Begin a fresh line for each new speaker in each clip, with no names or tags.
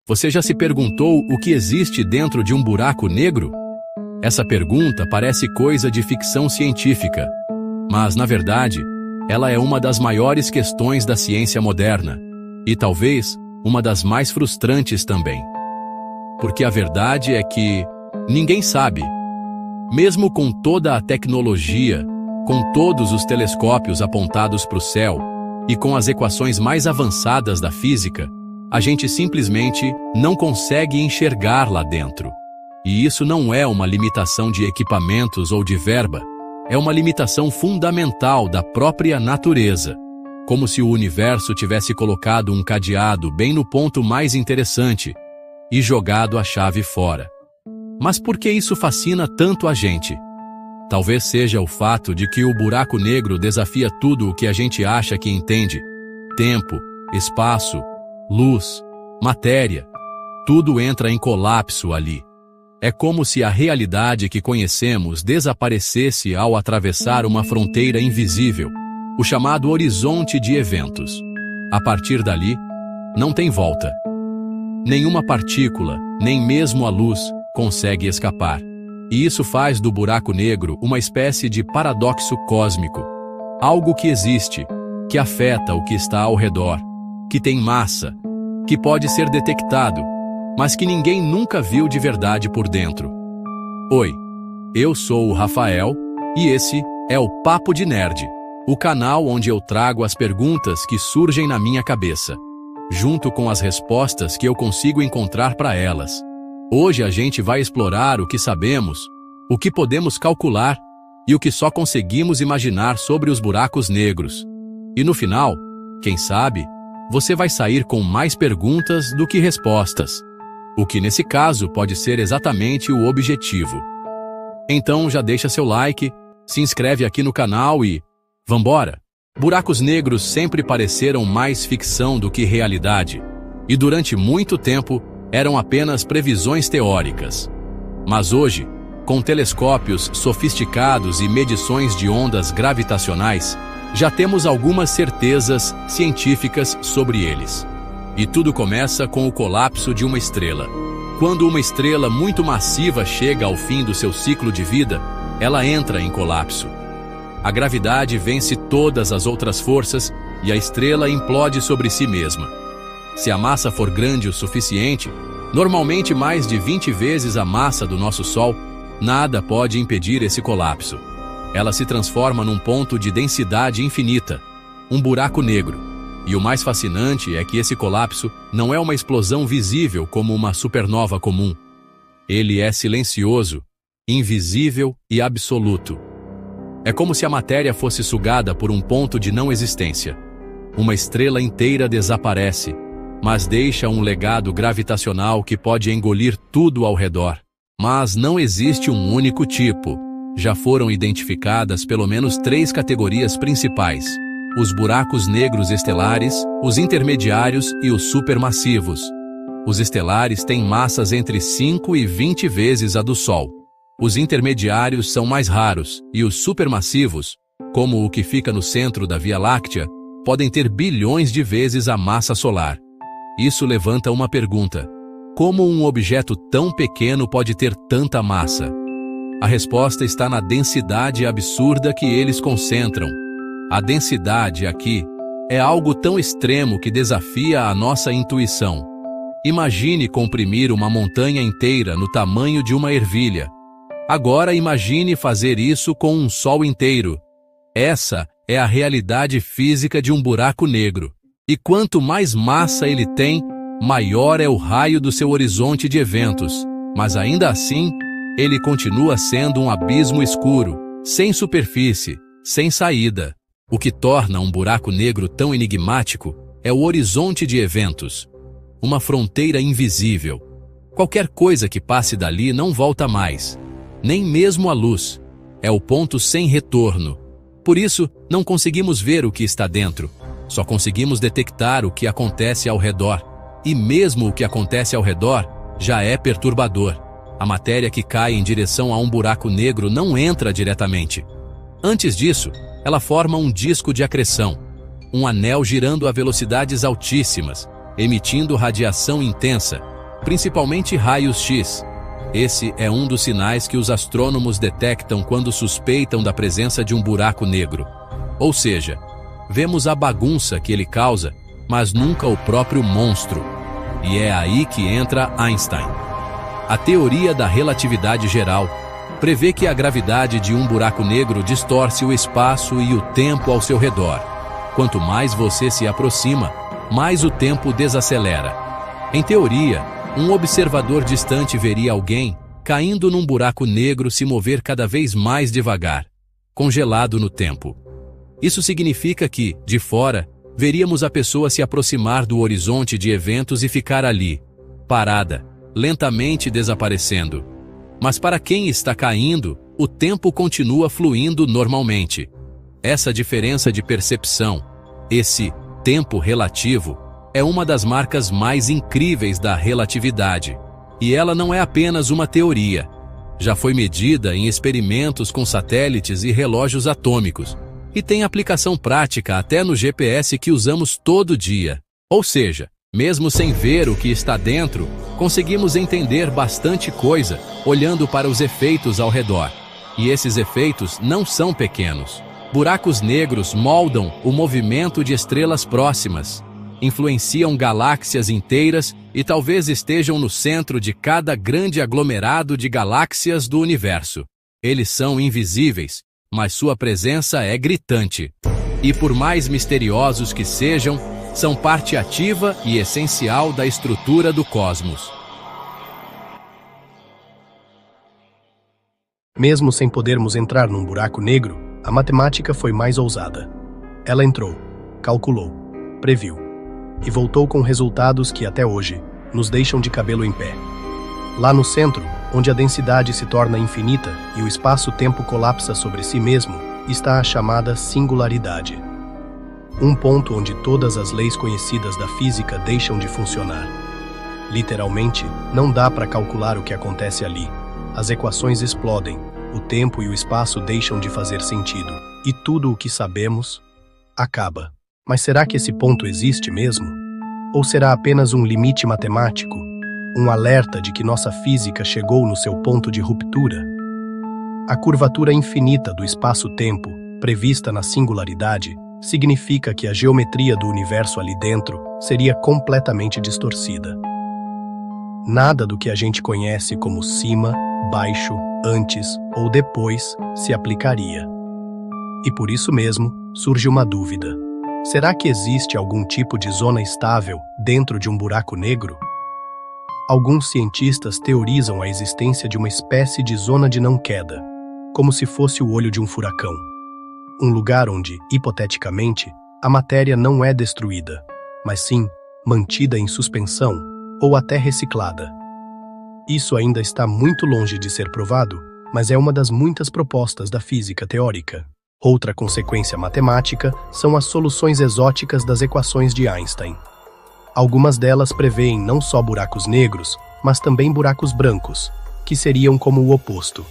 Você já se perguntou o que existe dentro de um buraco negro? Essa pergunta parece coisa de ficção científica, mas, na verdade, ela é uma das maiores questões da ciência moderna, e talvez uma das mais frustrantes também. Porque a verdade é que ninguém sabe. Mesmo com toda a tecnologia, com todos os telescópios apontados para o céu e com as equações mais avançadas da física, a gente simplesmente não consegue enxergar lá dentro. E isso não é uma limitação de equipamentos ou de verba, é uma limitação fundamental da própria natureza, como se o universo tivesse colocado um cadeado bem no ponto mais interessante e jogado a chave fora. Mas por que isso fascina tanto a gente? Talvez seja o fato de que o buraco negro desafia tudo o que a gente acha que entende: tempo, espaço, luz, matéria. Tudo entra em colapso ali. É como se a realidade que conhecemos desaparecesse ao atravessar uma fronteira invisível, o chamado horizonte de eventos. A partir dali, não tem volta. Nenhuma partícula, nem mesmo a luz, consegue escapar. E isso faz do buraco negro uma espécie de paradoxo cósmico. Algo que existe, que afeta o que está ao redor, que tem massa, que pode ser detectado, mas que ninguém nunca viu de verdade por dentro. Oi, eu sou o Rafael, e esse é o Papo de Nerd, o canal onde eu trago as perguntas que surgem na minha cabeça, junto com as respostas que eu consigo encontrar para elas. Hoje a gente vai explorar o que sabemos, o que podemos calcular e o que só conseguimos imaginar sobre os buracos negros. E no final, quem sabe, você vai sair com mais perguntas do que respostas, o que nesse caso pode ser exatamente o objetivo. Então já deixa seu like, se inscreve aqui no canal e vambora! Buracos negros sempre pareceram mais ficção do que realidade, e durante muito tempo eram apenas previsões teóricas. Mas hoje, com telescópios sofisticados e medições de ondas gravitacionais, já temos algumas certezas científicas sobre eles. E tudo começa com o colapso de uma estrela. Quando uma estrela muito massiva chega ao fim do seu ciclo de vida, ela entra em colapso. A gravidade vence todas as outras forças e a estrela implode sobre si mesma. Se a massa for grande o suficiente, normalmente mais de 20 vezes a massa do nosso Sol, nada pode impedir esse colapso. Ela se transforma num ponto de densidade infinita, um buraco negro. E o mais fascinante é que esse colapso não é uma explosão visível como uma supernova comum. Ele é silencioso, invisível e absoluto. É como se a matéria fosse sugada por um ponto de não existência. Uma estrela inteira desaparece, mas deixa um legado gravitacional que pode engolir tudo ao redor. Mas não existe um único tipo. Já foram identificadas pelo menos 3 categorias principais: os buracos negros estelares, os intermediários e os supermassivos. Os estelares têm massas entre 5 e 20 vezes a do Sol. Os intermediários são mais raros, e os supermassivos, como o que fica no centro da Via Láctea, podem ter bilhões de vezes a massa solar. Isso levanta uma pergunta: como um objeto tão pequeno pode ter tanta massa? A resposta está na densidade absurda que eles concentram. A densidade aqui é algo tão extremo que desafia a nossa intuição. Imagine comprimir uma montanha inteira no tamanho de uma ervilha. Agora imagine fazer isso com um Sol inteiro. Essa é a realidade física de um buraco negro. E quanto mais massa ele tem, maior é o raio do seu horizonte de eventos. Mas ainda assim, ele continua sendo um abismo escuro, sem superfície, sem saída. O que torna um buraco negro tão enigmático é o horizonte de eventos. Uma fronteira invisível. Qualquer coisa que passe dali não volta mais. Nem mesmo a luz. É o ponto sem retorno. Por isso, não conseguimos ver o que está dentro. Só conseguimos detectar o que acontece ao redor. E mesmo o que acontece ao redor já é perturbador. A matéria que cai em direção a um buraco negro não entra diretamente. Antes disso, ela forma um disco de acreção, um anel girando a velocidades altíssimas, emitindo radiação intensa, principalmente raios X. Esse é um dos sinais que os astrônomos detectam quando suspeitam da presença de um buraco negro. Ou seja, vemos a bagunça que ele causa, mas nunca o próprio monstro. E é aí que entra Einstein. A teoria da relatividade geral prevê que a gravidade de um buraco negro distorce o espaço e o tempo ao seu redor. Quanto mais você se aproxima, mais o tempo desacelera. Em teoria, um observador distante veria alguém caindo num buraco negro se mover cada vez mais devagar, congelado no tempo. Isso significa que, de fora, veríamos a pessoa se aproximar do horizonte de eventos e ficar ali, parada, lentamente desaparecendo. Mas para quem está caindo, o tempo continua fluindo normalmente. Essa diferença de percepção, esse tempo relativo, é uma das marcas mais incríveis da relatividade. E ela não é apenas uma teoria. Já foi medida em experimentos com satélites e relógios atômicos, e tem aplicação prática até no GPS que usamos todo dia. Ou seja, mesmo sem ver o que está dentro, conseguimos entender bastante coisa olhando para os efeitos ao redor. E esses efeitos não são pequenos. Buracos negros moldam o movimento de estrelas próximas, influenciam galáxias inteiras e talvez estejam no centro de cada grande aglomerado de galáxias do universo. Eles são invisíveis, mas sua presença é gritante. E por mais misteriosos que sejam, são parte ativa e essencial da estrutura do cosmos.
Mesmo sem podermos entrar num buraco negro, a matemática foi mais ousada. Ela entrou, calculou, previu e voltou com resultados que até hoje nos deixam de cabelo em pé. Lá no centro, onde a densidade se torna infinita e o espaço-tempo colapsa sobre si mesmo, está a chamada singularidade. Um ponto onde todas as leis conhecidas da física deixam de funcionar. Literalmente, não dá para calcular o que acontece ali. As equações explodem, o tempo e o espaço deixam de fazer sentido, e tudo o que sabemos acaba. Mas será que esse ponto existe mesmo? Ou será apenas um limite matemático? Um alerta de que nossa física chegou no seu ponto de ruptura? A curvatura infinita do espaço-tempo, prevista na singularidade, significa que a geometria do universo ali dentro seria completamente distorcida. Nada do que a gente conhece como cima, baixo, antes ou depois se aplicaria. E por isso mesmo, surge uma dúvida. Será que existe algum tipo de zona estável dentro de um buraco negro? Alguns cientistas teorizam a existência de uma espécie de zona de não queda, como se fosse o olho de um furacão. Um lugar onde, hipoteticamente, a matéria não é destruída, mas sim mantida em suspensão ou até reciclada. Isso ainda está muito longe de ser provado, mas é uma das muitas propostas da física teórica. Outra consequência matemática são as soluções exóticas das equações de Einstein. Algumas delas prevêem não só buracos negros, mas também buracos brancos, que seriam como o oposto.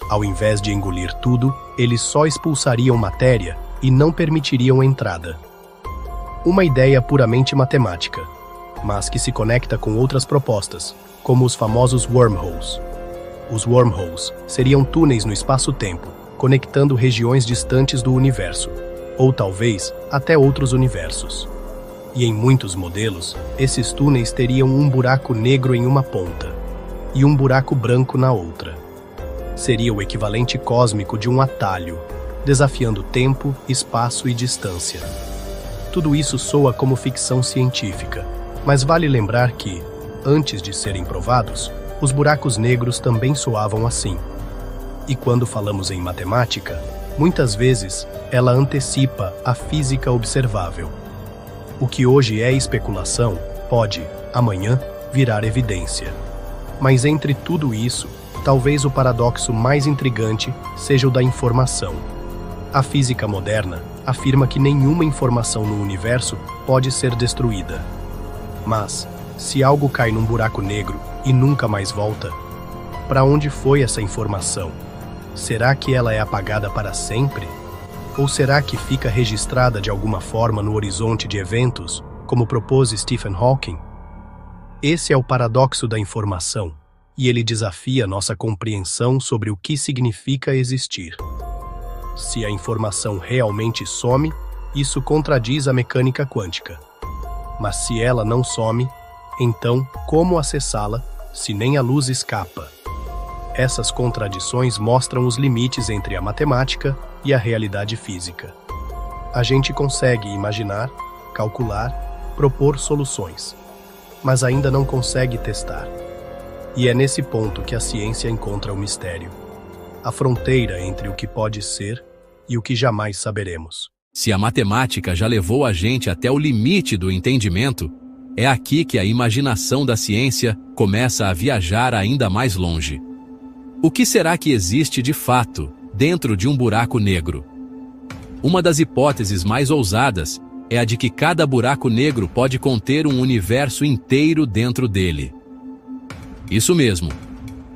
Ao invés de engolir tudo, eles só expulsariam matéria e não permitiriam entrada. Uma ideia puramente matemática, mas que se conecta com outras propostas, como os famosos wormholes. Os wormholes seriam túneis no espaço-tempo, conectando regiões distantes do universo, ou talvez até outros universos. E em muitos modelos, esses túneis teriam um buraco negro em uma ponta e um buraco branco na outra. Seria o equivalente cósmico de um atalho, desafiando tempo, espaço e distância. Tudo isso soa como ficção científica, mas vale lembrar que, antes de serem provados, os buracos negros também soavam assim. E quando falamos em matemática, muitas vezes ela antecipa a física observável. O que hoje é especulação pode, amanhã, virar evidência. Mas entre tudo isso, talvez o paradoxo mais intrigante seja o da informação. A física moderna afirma que nenhuma informação no universo pode ser destruída. Mas, se algo cai num buraco negro e nunca mais volta, para onde foi essa informação? Será que ela é apagada para sempre? Ou será que fica registrada de alguma forma no horizonte de eventos, como propôs Stephen Hawking? Esse é o paradoxo da informação, e ele desafia nossa compreensão sobre o que significa existir. Se a informação realmente some, isso contradiz a mecânica quântica. Mas se ela não some, então como acessá-la se nem a luz escapa? Essas contradições mostram os limites entre a matemática e a realidade física. A gente consegue imaginar, calcular, propor soluções, mas ainda não consegue testar. E é nesse ponto que a ciência encontra o mistério, a fronteira entre o que pode ser e o que jamais saberemos.
Se a matemática já levou a gente até o limite do entendimento, é aqui que a imaginação da ciência começa a viajar ainda mais longe. O que será que existe de fato dentro de um buraco negro? Uma das hipóteses mais ousadas é a de que cada buraco negro pode conter um universo inteiro dentro dele. Isso mesmo.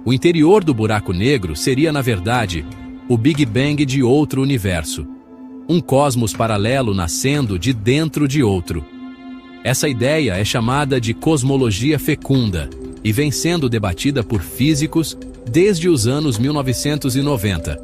O interior do buraco negro seria, na verdade, o Big Bang de outro universo. Um cosmos paralelo nascendo de dentro de outro. Essa ideia é chamada de cosmologia fecunda e vem sendo debatida por físicos desde os anos 1990.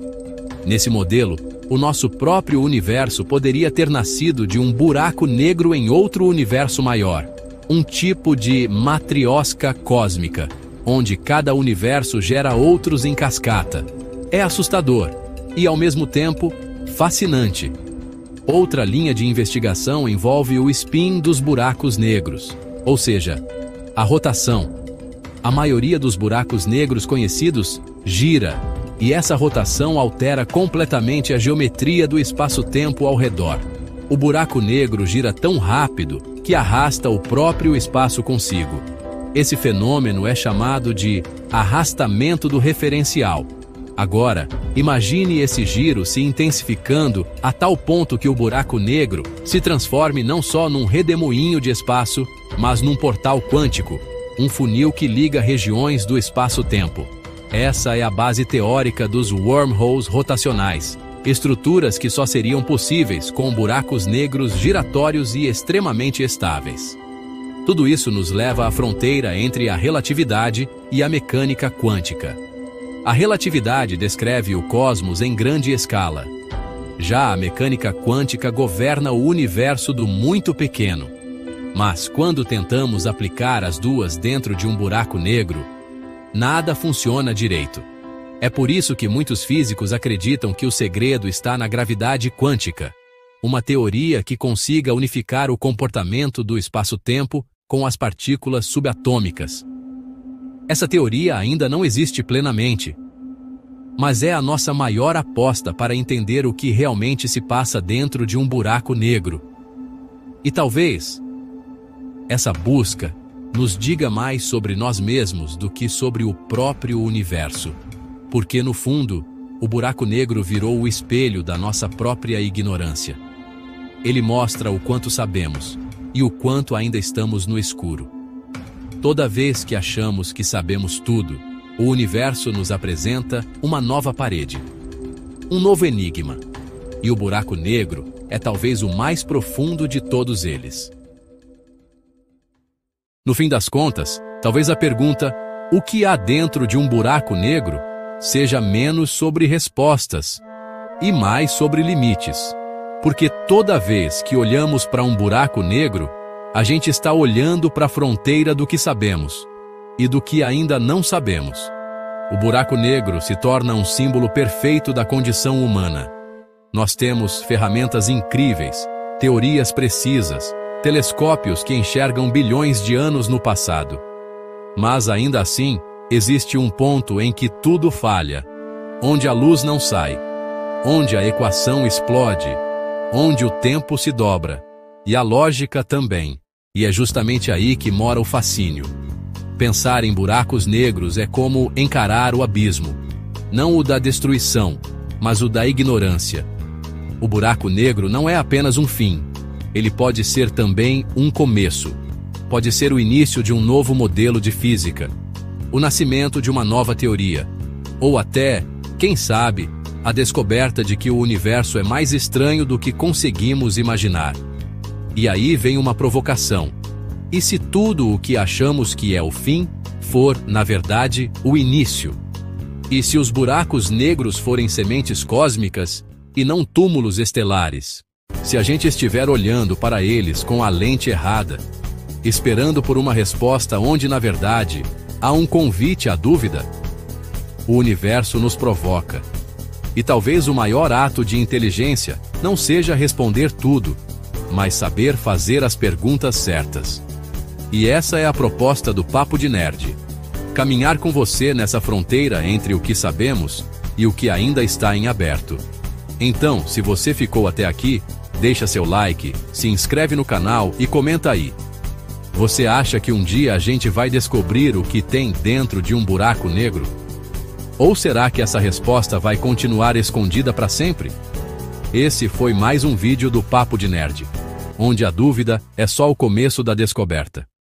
Nesse modelo, o nosso próprio universo poderia ter nascido de um buraco negro em outro universo maior, um tipo de matriosca cósmica, onde cada universo gera outros em cascata. É assustador e, ao mesmo tempo, fascinante. Outra linha de investigação envolve o spin dos buracos negros, ou seja, a rotação. A maioria dos buracos negros conhecidos gira, e essa rotação altera completamente a geometria do espaço-tempo ao redor. O buraco negro gira tão rápido que arrasta o próprio espaço consigo. Esse fenômeno é chamado de arrastamento do referencial. Agora, imagine esse giro se intensificando a tal ponto que o buraco negro se transforme não só num redemoinho de espaço, mas num portal quântico, um funil que liga regiões do espaço-tempo. Essa é a base teórica dos wormholes rotacionais, estruturas que só seriam possíveis com buracos negros giratórios e extremamente estáveis. Tudo isso nos leva à fronteira entre a relatividade e a mecânica quântica. A relatividade descreve o cosmos em grande escala. Já a mecânica quântica governa o universo do muito pequeno. Mas quando tentamos aplicar as duas dentro de um buraco negro, nada funciona direito. É por isso que muitos físicos acreditam que o segredo está na gravidade quântica, uma teoria que consiga unificar o comportamento do espaço-tempo com as partículas subatômicas. Essa teoria ainda não existe plenamente, mas é a nossa maior aposta para entender o que realmente se passa dentro de um buraco negro. E talvez essa busca nos diga mais sobre nós mesmos do que sobre o próprio universo, porque no fundo, o buraco negro virou o espelho da nossa própria ignorância. Ele mostra o quanto sabemos e o quanto ainda estamos no escuro. Toda vez que achamos que sabemos tudo, o universo nos apresenta uma nova parede, um novo enigma, e o buraco negro é talvez o mais profundo de todos eles. No fim das contas, talvez a pergunta "o que há dentro de um buraco negro?" seja menos sobre respostas e mais sobre limites. Porque toda vez que olhamos para um buraco negro, a gente está olhando para a fronteira do que sabemos e do que ainda não sabemos. O buraco negro se torna um símbolo perfeito da condição humana. Nós temos ferramentas incríveis, teorias precisas, telescópios que enxergam bilhões de anos no passado. Mas ainda assim, existe um ponto em que tudo falha, onde a luz não sai, onde a equação explode, onde o tempo se dobra, e a lógica também. E é justamente aí que mora o fascínio. Pensar em buracos negros é como encarar o abismo, não o da destruição, mas o da ignorância. O buraco negro não é apenas um fim, ele pode ser também um começo. Pode ser o início de um novo modelo de física, o nascimento de uma nova teoria, ou até, quem sabe, a descoberta de que o universo é mais estranho do que conseguimos imaginar. E aí vem uma provocação. E se tudo o que achamos que é o fim for, na verdade, o início? E se os buracos negros forem sementes cósmicas e não túmulos estelares? Se a gente estiver olhando para eles com a lente errada, esperando por uma resposta onde, na verdade, há um convite à dúvida? O universo nos provoca. E talvez o maior ato de inteligência não seja responder tudo, mas saber fazer as perguntas certas. E essa é a proposta do Papo de Nerd. Caminhar com você nessa fronteira entre o que sabemos e o que ainda está em aberto. Então, se você ficou até aqui, deixa seu like, se inscreve no canal e comenta aí. Você acha que um dia a gente vai descobrir o que tem dentro de um buraco negro? Ou será que essa resposta vai continuar escondida para sempre? Esse foi mais um vídeo do Papo de Nerd, onde a dúvida é só o começo da descoberta.